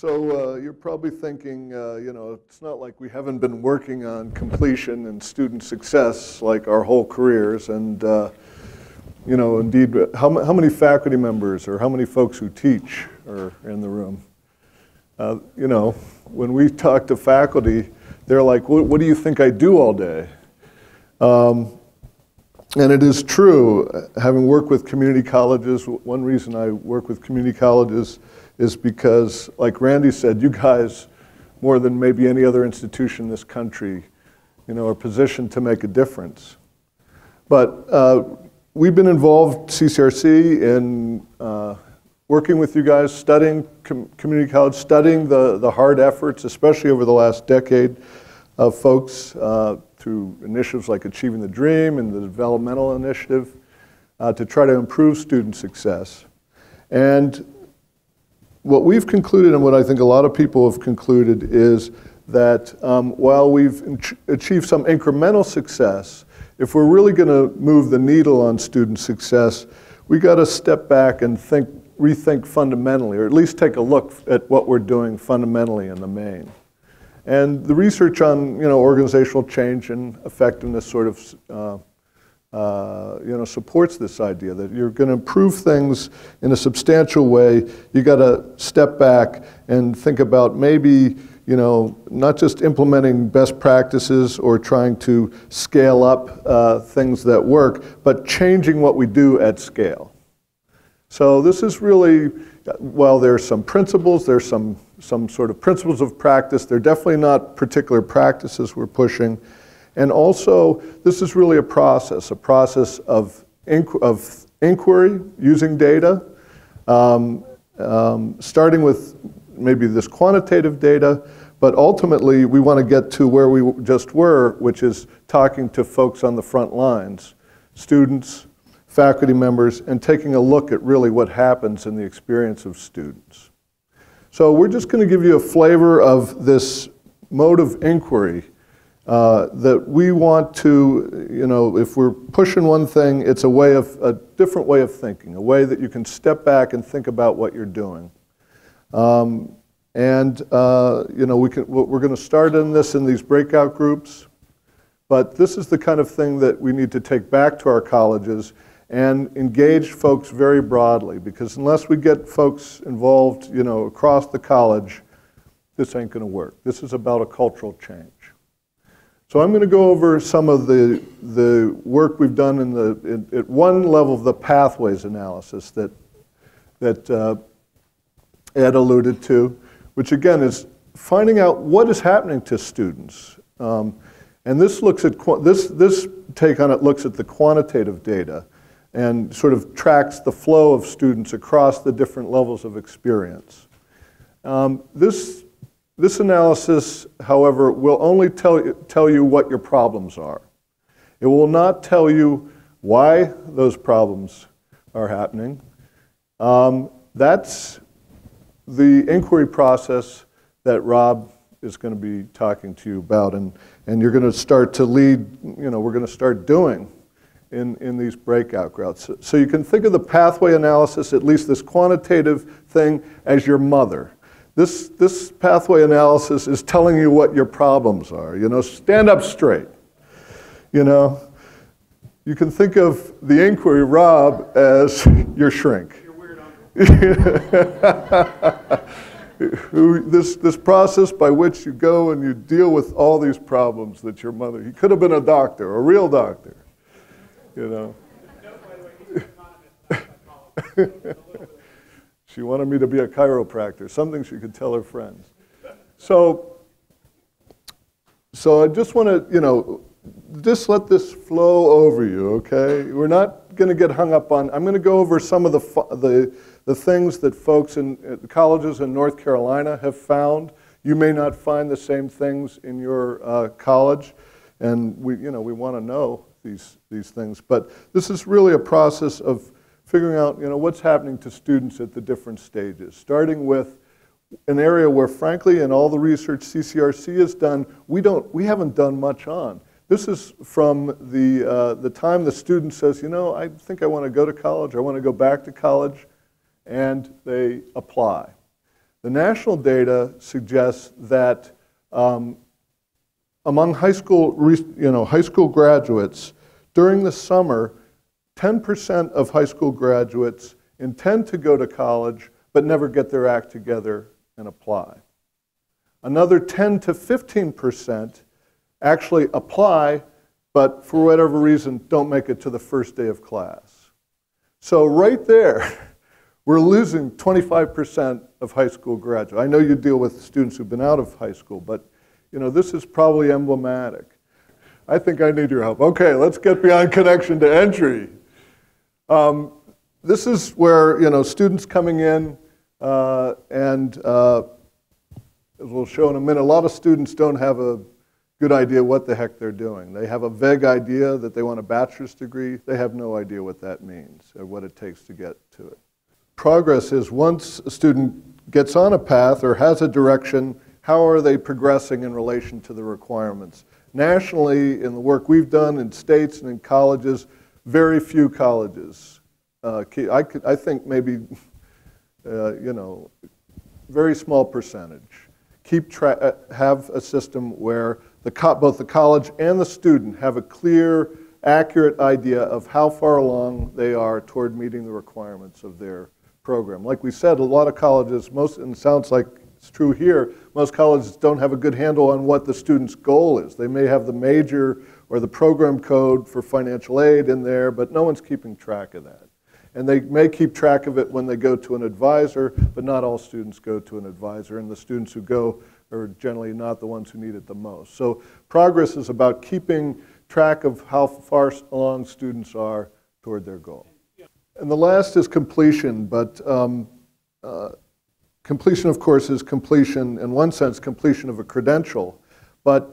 So you're probably thinking, it's not like we haven't been working on completion and student success like our whole careers. And, indeed, how many faculty members or how many folks who teach are in the room? When we talk to faculty, they're like, what do you think I do all day? And it is true, having worked with community colleges, one reason I work with community colleges is because, like Randy said, you guys, more than maybe any other institution in this country, are positioned to make a difference. But we've been involved, CCRC, in working with you guys, studying community college, studying the hard efforts, especially over the last decade, of folks through initiatives like Achieving the Dream and the Developmental Initiative to try to improve student success. And what we've concluded, and what I think a lot of people have concluded, is that while we've achieved some incremental success, if we're really going to move the needle on student success, we got to step back and rethink fundamentally, or at least take a look at what we're doing fundamentally in the main. And the research on organizational change and effectiveness sort of supports this idea that you're going to improve things in a substantial way. You got to step back and think about maybe not just implementing best practices or trying to scale up things that work, but changing what we do at scale. So this is really, while there's some principles, there's some sort of principles of practice, they're definitely not particular practices we're pushing. And also, this is really a process of inquiry using data, starting with maybe this quantitative data, but ultimately we want to get to where we just were, which is talking to folks on the front lines, students, faculty members, and taking a look at really what happens in the experience of students. So we're just going to give you a flavor of this mode of inquiry that we want to, if we're pushing one thing, it's a different way of thinking, a way that you can step back and think about what you're doing. We're going to start in these breakout groups, but this is the kind of thing that we need to take back to our colleges and engage folks very broadly, because unless we get folks involved, across the college, this ain't going to work. This is about a cultural change. So I'm going to go over some of the work we've done at one level of the pathways analysis that Ed alluded to, which again is finding out what is happening to students. And this looks at this take on it looks at the quantitative data and sort of tracks the flow of students across the different levels of experience. This analysis, however, will only tell you what your problems are. It will not tell you why those problems are happening. That's the inquiry process that Rob is going to be talking to you about, and you're going to start to lead, we're going to start doing in these breakout groups. So you can think of the pathway analysis, at least this quantitative thing, as your mother. This pathway analysis is telling you what your problems are. Stand up straight. You can think of the inquiry, Rob, as your shrink. Your weird uncle. This process by which you go and you deal with all these problems that your mother, he could have been a doctor, a real doctor. She wanted me to be a chiropractor, something she could tell her friends. So I just want to, just let this flow over you, okay? We're not going to get hung up on, I'm going to go over some of the things that folks in colleges in North Carolina have found. You may not find the same things in your college, and we want to know these things. But this is really a process of figuring out, what's happening to students at the different stages, starting with an area where, frankly, in all the research CCRC has done, we haven't done much on. This is from the time the student says, I think I want to go to college, I want to go back to college, and they apply. The national data suggests that among high school graduates, during the summer, 10% of high school graduates intend to go to college but never get their act together and apply. Another 10 to 15% actually apply, but for whatever reason don't make it to the first day of class. So right there, we're losing 25% of high school graduates. I know you deal with students who've been out of high school, but this is probably emblematic. I think I need your help. Okay, let's get beyond connection to entry. This is where students coming in, and as we'll show in a minute, a lot of students don't have a good idea what the heck they're doing. They have a vague idea that they want a bachelor's degree. They have no idea what that means or what it takes to get to it. Progress is once a student gets on a path or has a direction, how are they progressing in relation to the requirements? Nationally, in the work we've done in states and in colleges, very few colleges. I think maybe, very small percentage. Have a system where both the college and the student have a clear, accurate idea of how far along they are toward meeting the requirements of their program. Like we said, a lot of colleges, and it sounds like it's true here, most colleges don't have a good handle on what the student's goal is. They may have the major or the program code for financial aid in there, but no one's keeping track of that. And they may keep track of it when they go to an advisor, but not all students go to an advisor, and the students who go are generally not the ones who need it the most. So progress is about keeping track of how far along students are toward their goal. And the last is completion, but completion, of course, is completion, in one sense, completion of a credential. This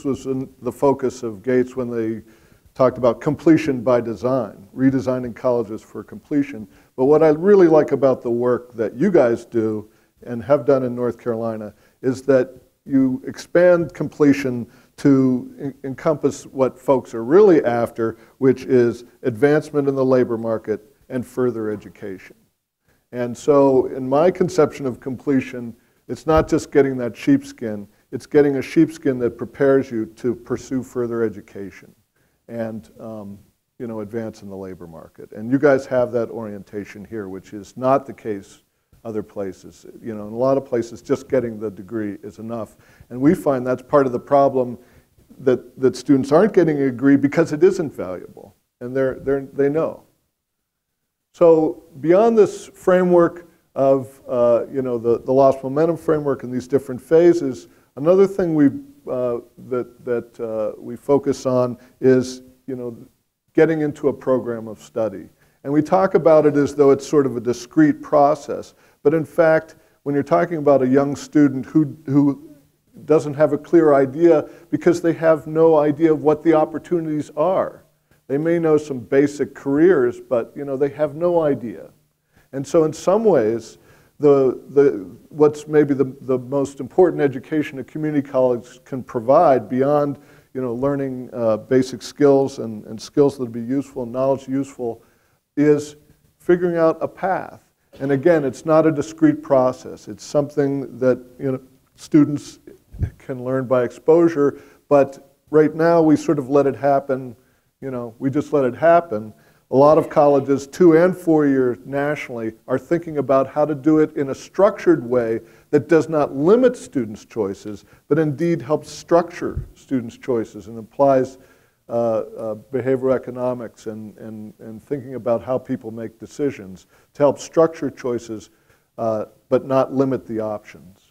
was the focus of Gates when they talked about completion by design, redesigning colleges for completion. But what I really like about the work that you guys do and have done in North Carolina is that you expand completion to encompass what folks are really after, which is advancement in the labor market and further education. And so in my conception of completion, it's not just getting that sheepskin, it's getting a sheepskin that prepares you to pursue further education and advance in the labor market. And you guys have that orientation here, which is not the case other places. In a lot of places, just getting the degree is enough. And we find that's part of the problem, that students aren't getting a degree because it isn't valuable, and they know. So beyond this framework of the lost momentum framework and these different phases, another thing we focus on is getting into a program of study. And we talk about it as though it's sort of a discrete process. But in fact, when you're talking about a young student who doesn't have a clear idea because they have no idea of what the opportunities are. They may know some basic careers, but they have no idea. And so in some ways, what's maybe the most important education a community college can provide beyond learning basic skills and skills that would be useful, knowledge useful, is figuring out a path. And again, it's not a discrete process. It's something that students can learn by exposure, but right now we sort of let it happen, we just let it happen. A lot of colleges, 2 and 4 years nationally, are thinking about how to do it in a structured way that does not limit students' choices, but indeed helps structure students' choices and applies behavioral economics and thinking about how people make decisions to help structure choices, but not limit the options.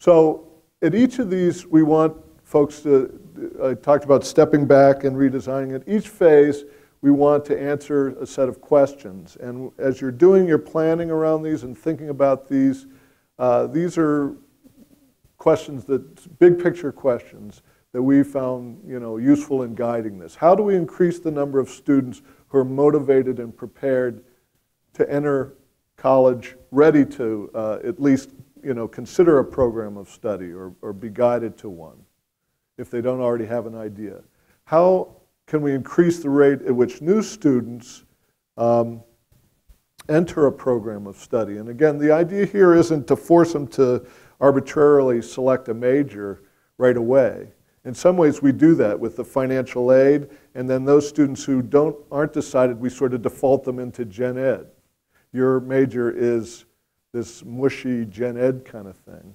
So at each of these, we want folks to, I talked about stepping back and redesigning it. Each phase, we want to answer a set of questions. And as you're doing your planning around these and thinking about these are questions big picture questions that we found useful in guiding this. How do we increase the number of students who are motivated and prepared to enter college, ready to at least consider a program of study or be guided to one if they don't already have an idea? How can we increase the rate at which new students enter a program of study. And again, the idea here isn't to force them to arbitrarily select a major right away. In some ways, we do that with the financial aid, and then those students who aren't decided, we sort of default them into gen ed. Your major is this mushy gen ed kind of thing.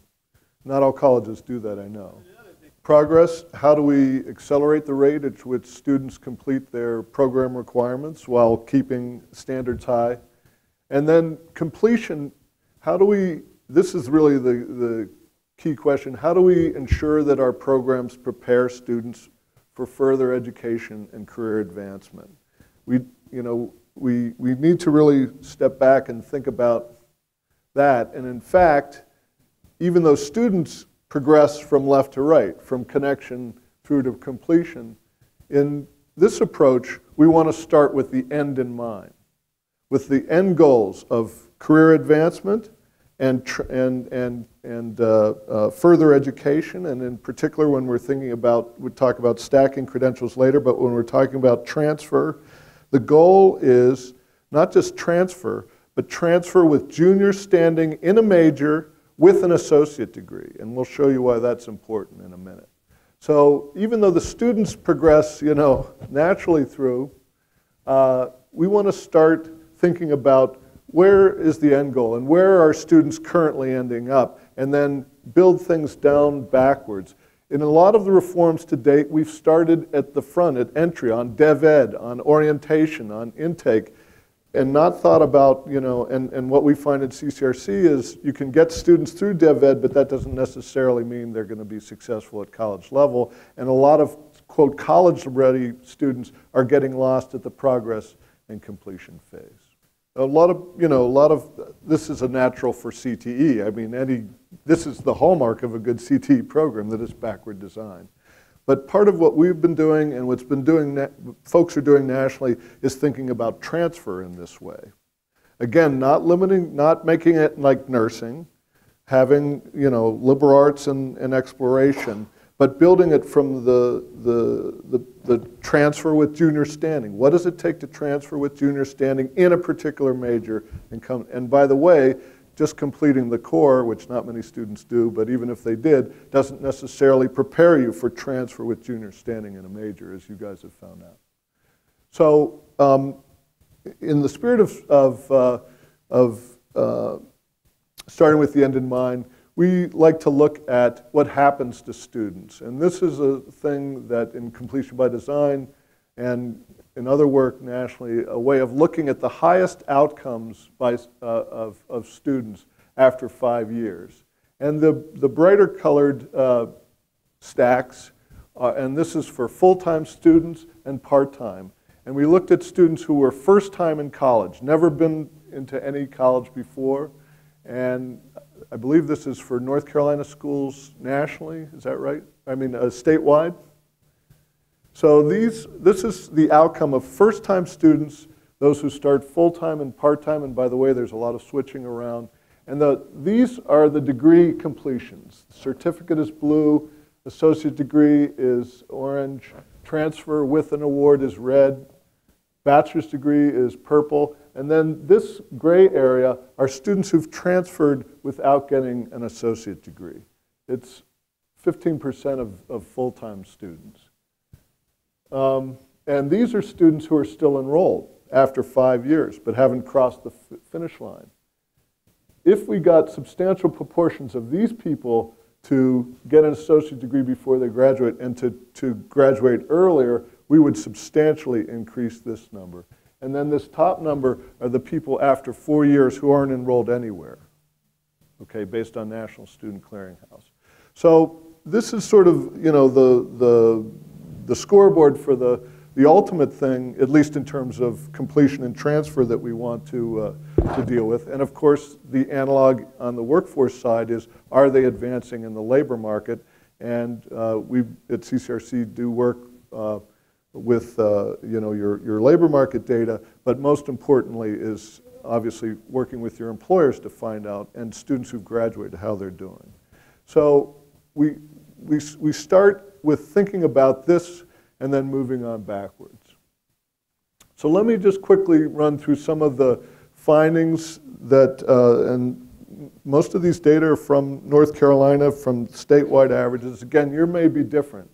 Not all colleges do that, I know. Progress, how do we accelerate the rate at which students complete their program requirements while keeping standards high? And then completion, how do we, this is really the key question, how do we ensure that our programs prepare students for further education and career advancement? We need to really step back and think about that. And in fact, even though students progress from left to right, from connection through to completion, in this approach, we want to start with the end in mind, with the end goals of career advancement and further education, and in particular when we're thinking about, we'll talk about stacking credentials later, but when we're talking about transfer, the goal is not just transfer, but transfer with junior standing in a major with an associate degree, and we'll show you why that's important in a minute. So even though the students progress, naturally through, we want to start thinking about where is the end goal and where are students currently ending up, and then build things down backwards. In a lot of the reforms to date, we've started at the front, at entry, on dev ed, on orientation, on intake, and not thought about, and what we find at CCRC is you can get students through dev ed, but that doesn't necessarily mean they're going to be successful at college level. And a lot of, quote, college-ready students are getting lost at the progress and completion phase. A lot of this is a natural for CTE. I mean, this is the hallmark of a good CTE program, that it's backward design. But part of what we've been doing and what's been doing, folks are doing nationally, is thinking about transfer in this way. Again, not making it like nursing, having, liberal arts and exploration, but building it from the transfer with junior standing. What does it take to transfer with junior standing in a particular major and by the way, just completing the core, which not many students do, but even if they did, doesn't necessarily prepare you for transfer with junior standing in a major, as you guys have found out. So in the spirit of starting with the end in mind, we like to look at what happens to students. And this is a thing that in Completion by Design and in other work nationally, a way of looking at the highest outcomes of students after 5 years. And the brighter colored stacks, and this is for full-time students and part-time. And we looked at students who were first time in college, never been into any college before. And I believe this is for North Carolina schools nationally, is that right? I mean, statewide? So this is the outcome of first-time students, those who start full-time and part-time, and by the way, there's a lot of switching around. And these are the degree completions. Certificate is blue, associate degree is orange, transfer with an award is red, bachelor's degree is purple, and then this gray area are students who've transferred without getting an associate degree. It's 15% of full-time students. And these are students who are still enrolled after 5 years, but haven't crossed the finish line. If we got substantial proportions of these people to get an associate degree before they graduate and to graduate earlier, we would substantially increase this number. And then this top number are the people after 4 years who aren't enrolled anywhere, okay, based on National Student Clearinghouse. So this is sort of, the scoreboard for the ultimate thing, at least in terms of completion and transfer that we want to deal with. And of course, the analog on the workforce side is, are they advancing in the labor market? And we at CCRC do work with your labor market data, but most importantly is obviously working with your employers to find out, and students who've graduated, how they're doing. So we start with thinking about this and then moving on backwards. So let me just quickly run through some of the findings that, and most of these data are from North Carolina, from statewide averages. Again, yours may be different.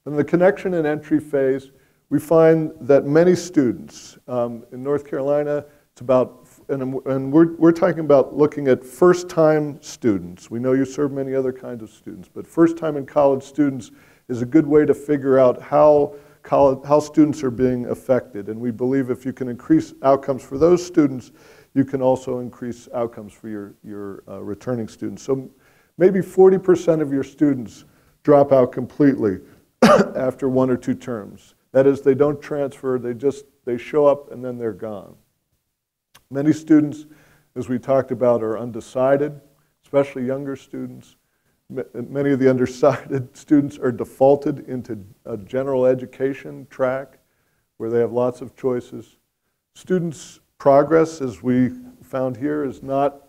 In the connection and entry phase, we find that many students, in North Carolina, it's about, and we're talking about looking at first-time students. We know you serve many other kinds of students, but first-time in college students is a good way to figure out how students are being affected. And we believe if you can increase outcomes for those students, you can also increase outcomes for your returning students. So maybe 40% of your students drop out completely after 1 or 2 terms. That is, they don't transfer, they show up and then they're gone. Many students, as we talked about, are undecided, especially younger students. Many of the undecided students are defaulted into a general education track where they have lots of choices. Students' progress, as we found here, is not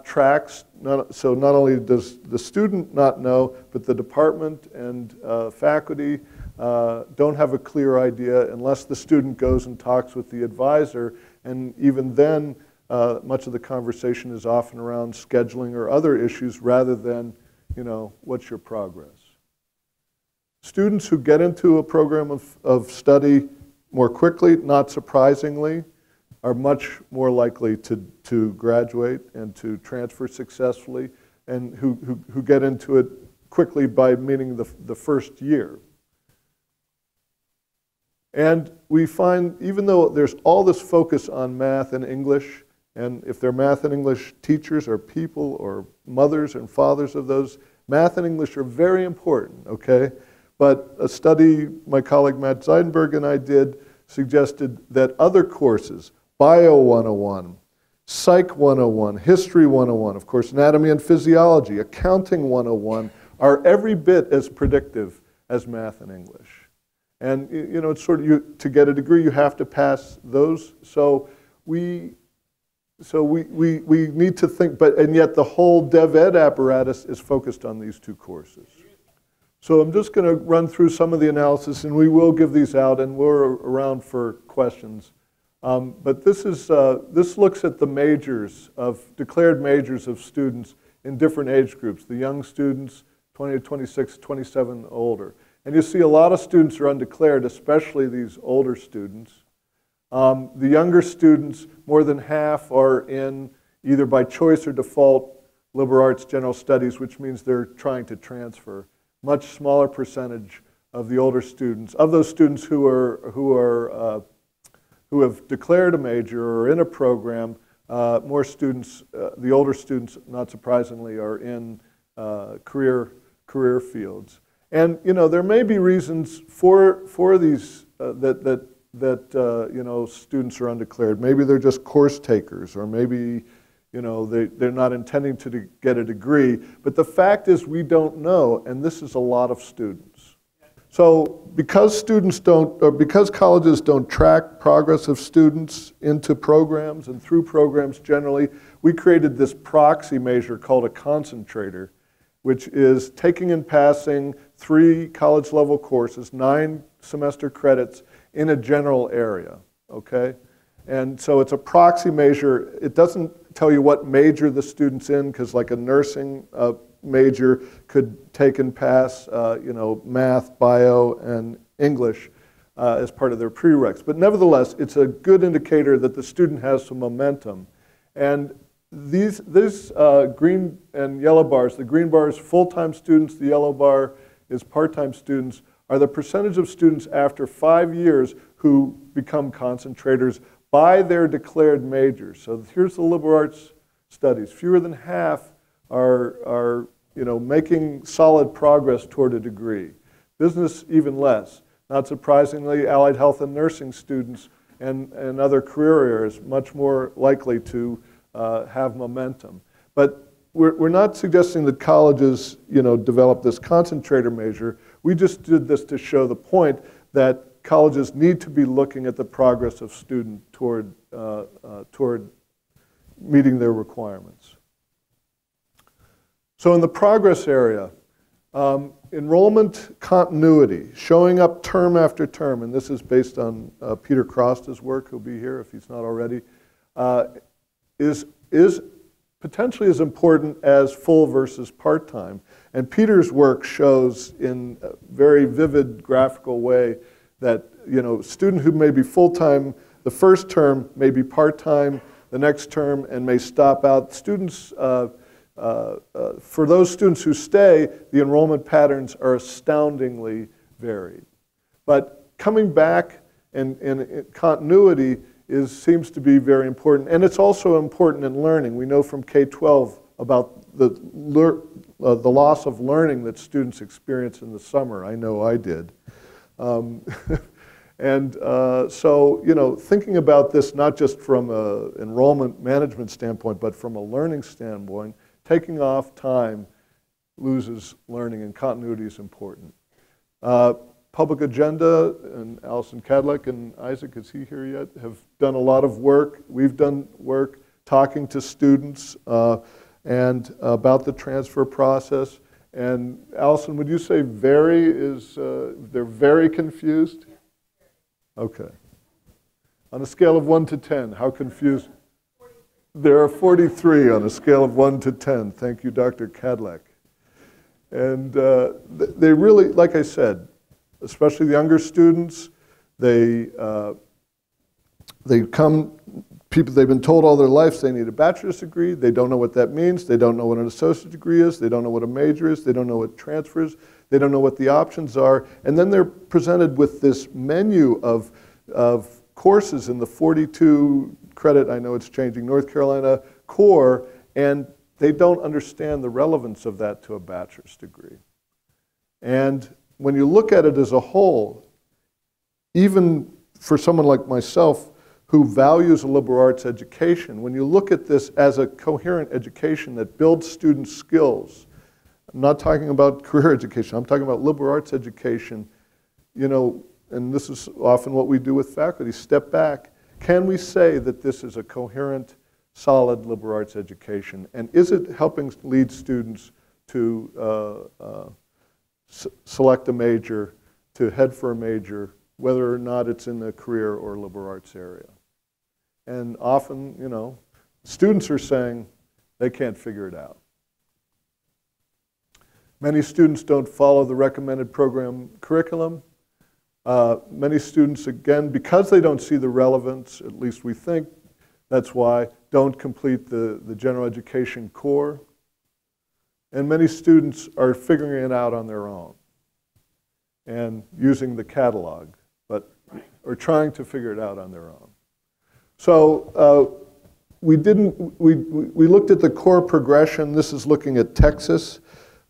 tracked. So not only does the student not know, but the department and faculty don't have a clear idea unless the student goes and talks with the advisor. And even then, much of the conversation is often around scheduling or other issues rather than, what's your progress? Students who get into a program of study more quickly, not surprisingly, are much more likely to graduate and to transfer successfully, and who get into it quickly by meaning the first year. And we find, even though there's all this focus on math and English, and if they're math and English teachers or people or mothers and fathers of those, math and English are very important, okay? But a study my colleague Matt Zeidenberg and I did suggested that other courses, Bio 101, Psych 101, History 101, of course, Anatomy and Physiology, Accounting 101, are every bit as predictive as math and English. And it's sort of, to get a degree, you have to pass those. So we need to think, and yet the whole dev ed apparatus is focused on these 2 courses. So I'm just going to run through some of the analysis, and we will give these out, and we're around for questions. But this looks at the majors declared majors of students in different age groups. The young students, 20 to 26, 27 older. And you see a lot of students are undeclared, especially these older students. The younger students, more than half are in either by choice or default liberal arts general studies, which means they're trying to transfer. Much smaller percentage of the older students, of those students who have declared a major or are in a program, more students, the older students, not surprisingly, are in career fields. And there may be reasons for these that students are undeclared. Maybe they're just course takers, or maybe they're not intending to get a degree. But the fact is, we don't know, and this is a lot of students. So because colleges don't track progress of students into programs and through programs generally, we created this proxy measure called a concentrator, which is taking and passing 3 college-level courses, 9 semester credits in a general area, okay? And so it's a proxy measure. It doesn't tell you what major the student's in, because like a nursing major could take and pass, math, bio, and English as part of their prereqs. But nevertheless, it's a good indicator that the student has some momentum. And these green and yellow bars, the green bar is full-time students, the yellow bar is part-time students, are the percentage of students after 5 years who become concentrators by their declared majors. So here's the liberal arts studies. Fewer than half are making solid progress toward a degree. Business, even less. Not surprisingly, allied health and nursing students and other career areas much more likely to have momentum. But we're not suggesting that colleges, develop this concentrator measure. We just did this to show the point that colleges need to be looking at the progress of students toward meeting their requirements. So in the progress area, enrollment continuity, showing up term after term, and this is based on Peter Crosta's work, who'll be here if he's not already. is potentially as important as full versus part-time. And Peter's work shows in a very vivid graphical way that, you know, a student who may be full-time the first term may be part-time the next term and may stop out. Students, for those students who stay, the enrollment patterns are astoundingly varied. But coming back and continuity seems to be very important. And it's also important in learning. We know from K-12 about the loss of learning that students experience in the summer. I know I did. So, you know, thinking about this not just from an enrollment management standpoint, but from a learning standpoint, taking off time loses learning, and continuity is important. Public Agenda, and Allison Cadleck and Isaac, is he here yet, have done a lot of work. We've done work talking to students and about the transfer process. And Allison, would you say they're very confused? Okay. On a scale of 1 to 10, how confused? 43. There are 43 on a scale of 1 to 10. Thank you, Dr. Cadleck. And they really, like I said, especially the younger students, they've been told all their lives they need a bachelor's degree. They don't know what that means. They don't know what an associate degree is. They don't know what a major is. They don't know what transfers. They don't know what the options are. And then they're presented with this menu of courses in the 42 credit, I know it's changing, North Carolina core, and they don't understand the relevance of that to a bachelor's degree. And when you look at it as a whole, even for someone like myself who values a liberal arts education, when you look at this as a coherent education that builds students' skills, I'm not talking about career education, I'm talking about liberal arts education, you know, and this is often what we do with faculty, step back. Can we say that this is a coherent, solid liberal arts education? And is it helping lead students to select a major, to head for a major, whether or not it's in the career or liberal arts area? And often, you know, students are saying they can't figure it out. Many students don't follow the recommended program curriculum. Many students, again, because they don't see the relevance, at least we think that's why, don't complete the general education core. And many students are figuring it out on their own and using the catalog, or trying to figure it out on their own. So we looked at the core progression. This is looking at Texas.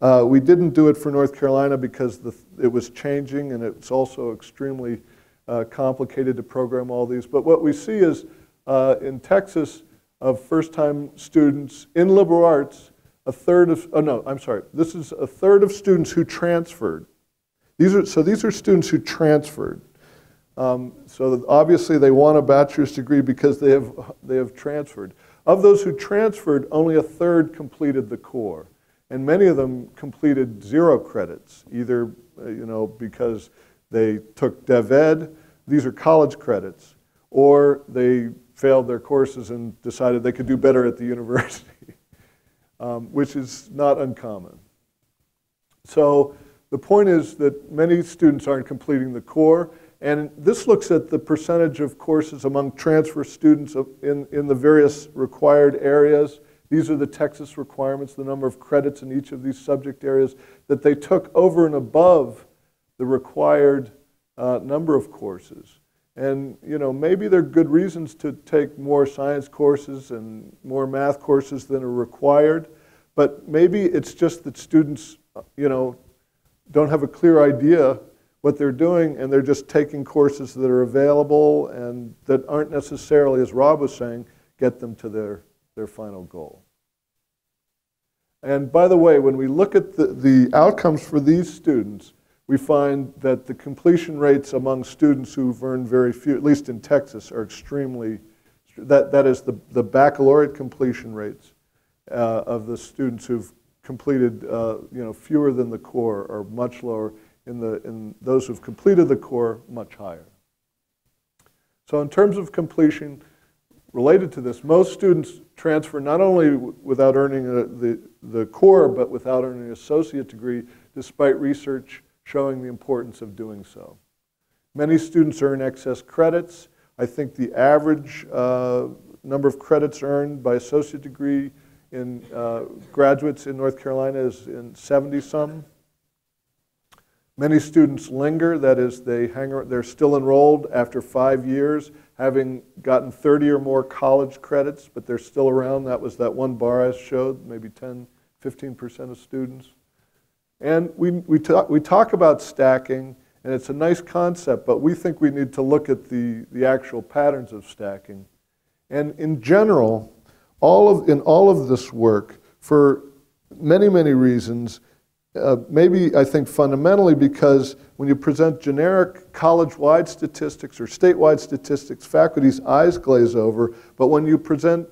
We didn't do it for North Carolina because it was changing, and it's also extremely complicated to program all these. But what we see is in Texas, of first-time students in liberal arts, this is a third of students who transferred. These are students who transferred. So obviously they want a bachelor's degree because they have transferred. Of those who transferred, only a third completed the core. And many of them completed 0 credits, either because they took Dev Ed, these are college credits, or they failed their courses and decided they could do better at the university, which is not uncommon. So the point is that many students aren't completing the core, and this looks at the percentage of courses among transfer students in the various required areas. These are the Texas requirements, the number of credits in each of these subject areas that they took over and above the required number of courses. And maybe there are good reasons to take more science courses and more math courses than are required, but maybe it's just that students don't have a clear idea what they're doing, and they're just taking courses that are available and that aren't necessarily, as Rob was saying, get them to their final goal. And by the way, when we look at the outcomes for these students, we find that the completion rates among students who've earned very few, at least in Texas, are extremely, that is the baccalaureate completion rates of the students who've completed fewer than the core are much lower. In those who've completed the core, much higher. So in terms of completion, related to this, most students transfer not only without earning the core, but without earning an associate degree, despite research showing the importance of doing so. Many students earn excess credits. I think the average number of credits earned by associate degree in graduates in North Carolina is in 70-some. Many students linger, that is, they're still enrolled after 5 years, having gotten 30 or more college credits, but they're still around. That was that one bar I showed, maybe 10, 15% of students. And we talk about stacking, and it's a nice concept, but we think we need to look at the actual patterns of stacking. And in general, in all of this work, for many, many reasons, maybe I think fundamentally because when you present generic college-wide statistics or statewide statistics, faculty's eyes glaze over, but when you present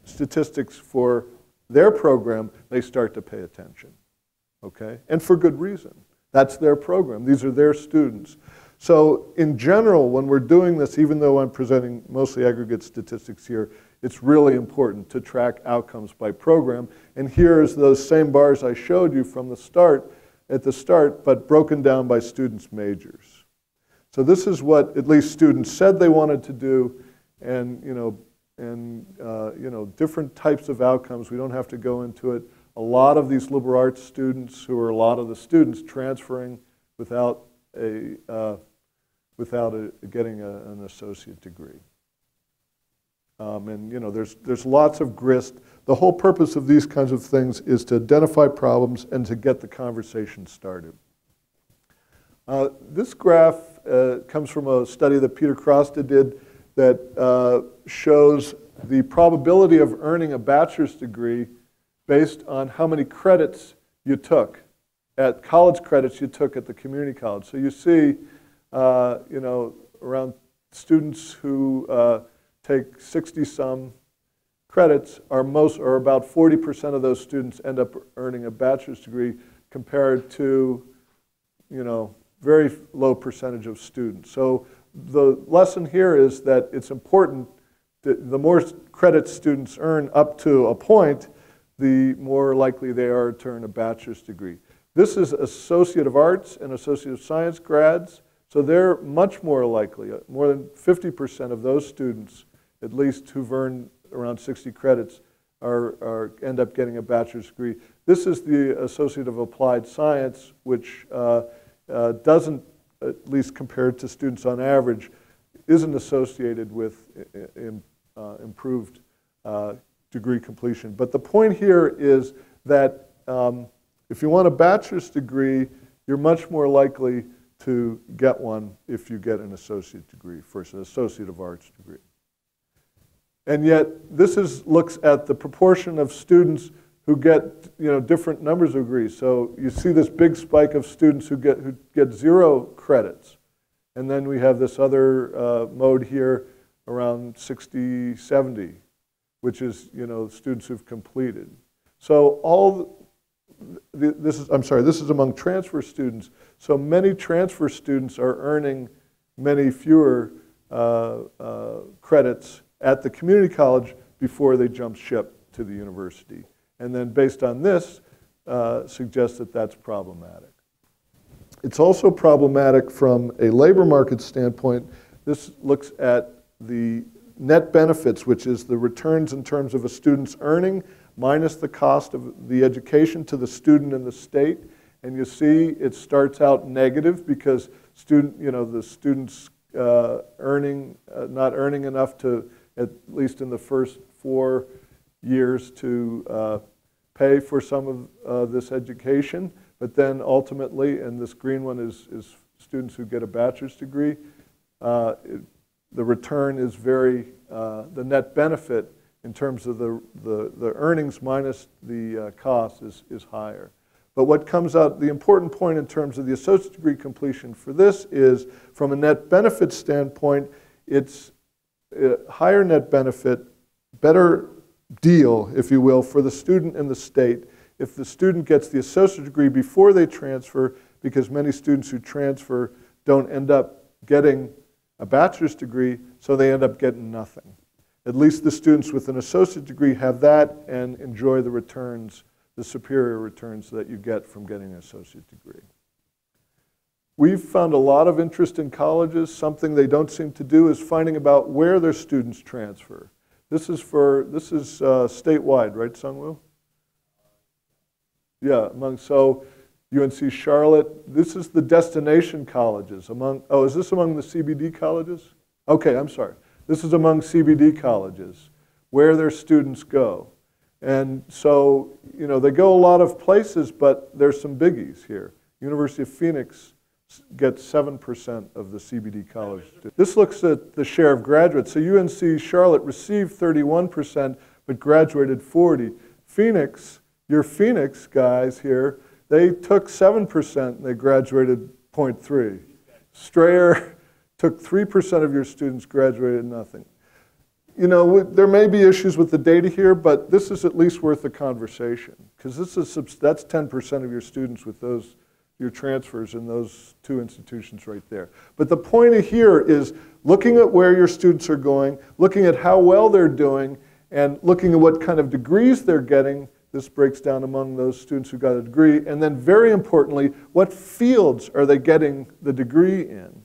statistics for their program, they start to pay attention, okay? And for good reason. That's their program. These are their students. So in general, when we're doing this, even though I'm presenting mostly aggregate statistics here, it's really important to track outcomes by program. And here's those same bars I showed you from the start, but broken down by students' majors. So this is what at least students said they wanted to do, and different types of outcomes. We don't have to go into it. A lot of these liberal arts students, who are a lot of the students transferring without getting an associate degree. And there's lots of grist. The whole purpose of these kinds of things is to identify problems and to get the conversation started. This graph comes from a study that Peter Crosta did that shows the probability of earning a bachelor's degree based on how many credits you took at college credits you took at the community college. So you see, around students who take 60-some credits are about 40% of those students end up earning a bachelor's degree compared to, very low percentage of students. So the lesson here is that it's important that the more credits students earn up to a point, the more likely they are to earn a bachelor's degree. This is Associate of Arts and Associate of Science grads, so they're much more likely. More than 50% of those students, at least who've earned around 60 credits, end up getting a bachelor's degree. This is the Associate of Applied Science, which doesn't, at least compared to students on average, isn't associated with improved degree completion. But the point here is that if you want a bachelor's degree, you're much more likely to get one if you get an associate degree versus an Associate of Arts degree. And yet, this looks at the proportion of students who get different numbers of degrees. So you see this big spike of students who get 0 credits. And then we have this other mode here around 60, 70, which is students who've completed. So this is among transfer students. So many transfer students are earning many fewer credits at the community college before they jump ship to the university. And then based on this, suggests that that's problematic. It's also problematic from a labor market standpoint. This looks at the net benefits, which is the returns in terms of a student's earning minus the cost of the education to the student and the state. And you see it starts out negative because the student's not earning enough to, at least in the first 4 years, to pay for some of this education. But then ultimately, and this green one is students who get a bachelor's degree, the return is the net benefit in terms of the earnings minus the cost is higher. But what comes out, the important point in terms of the associate degree completion for this is, from a net benefit standpoint, it's a higher net benefit, better deal, if you will, for the student and the state if the student gets the associate degree before they transfer, because many students who transfer don't end up getting a bachelor's degree, so they end up getting nothing. at least the students with an associate degree have that and enjoy the returns, the superior returns that you get from getting an associate degree. We've found a lot of interest in colleges. Something they don't seem to do is finding about where their students transfer. This is statewide, right, Sungwoo? Yeah, so UNC Charlotte, this is the destination colleges is this among the CBD colleges? Okay, I'm sorry. This is among CBD colleges, where their students go. And so, they go a lot of places, but there's some biggies here. University of Phoenix gets 7% of the CBD college. This looks at the share of graduates. So UNC Charlotte received 31%, but graduated 40%. Phoenix, your Phoenix guys here, they took 7% and they graduated 0.3%. Strayer took 3% of your students, graduated nothing. There may be issues with the data here, but this is at least worth a conversation, because that's 10% of your students with your transfers in those two institutions right there. But the point here is looking at where your students are going, looking at how well they're doing, and looking at what kind of degrees they're getting. This breaks down among those students who got a degree. And then very importantly, what fields are they getting the degree in?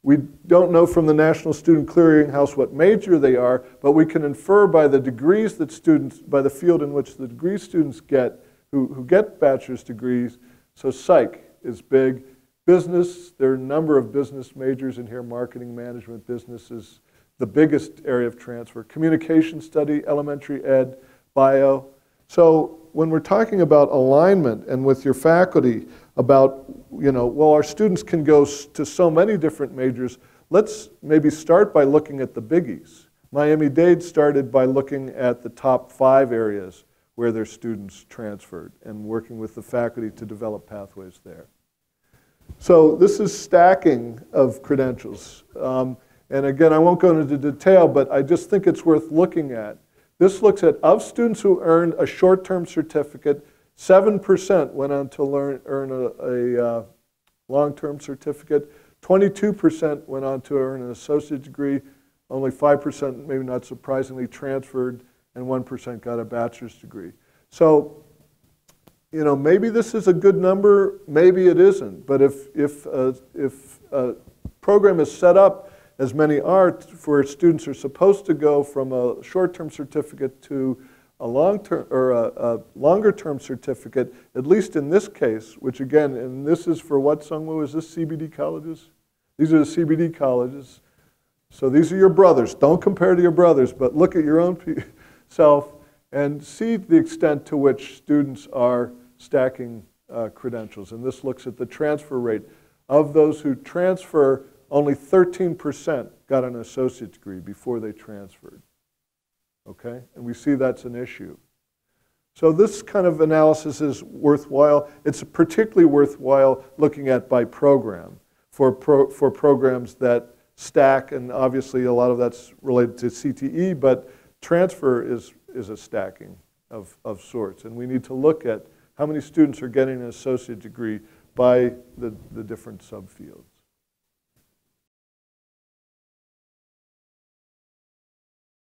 We don't know from the National Student Clearinghouse what major they are, but we can infer by the degrees that by the field in which the degree students get, who get bachelor's degrees. So psych is big. Business, there are a number of business majors in here, marketing, management, business is the biggest area of transfer. Communication study, elementary ed, bio. So when we're talking about alignment and with your faculty about, well, our students can go to so many different majors, let's maybe start by looking at the biggies. Miami-Dade started by looking at the top 5 areas where their students transferred and working with the faculty to develop pathways there. So this is stacking of credentials. And again, I won't go into detail, but I just think it's worth looking at. This looks at, of students who earned a short-term certificate, 7% went on to earn a long-term certificate, 22% went on to earn an associate degree, only 5%, maybe not surprisingly, transferred, and 1% got a bachelor's degree. So, maybe this is a good number, maybe it isn't. But if a program is set up, as many are, where students are supposed to go from a short-term certificate to a long-term or a longer-term certificate, at least in this case, which again, and this is for what, Sungwoo? Is this CBD colleges? These are the CBD colleges. So these are your brothers. Don't compare to your brothers, but look at your own self and see the extent to which students are stacking credentials. And this looks at the transfer rate. Of those who transfer, only 13% got an associate degree before they transferred. Okay? And we see that's an issue. So this kind of analysis is worthwhile. It's particularly worthwhile looking at by program for programs that stack, and obviously a lot of that's related to CTE, but transfer is a stacking of sorts. And we need to look at how many students are getting an associate degree by the different subfields.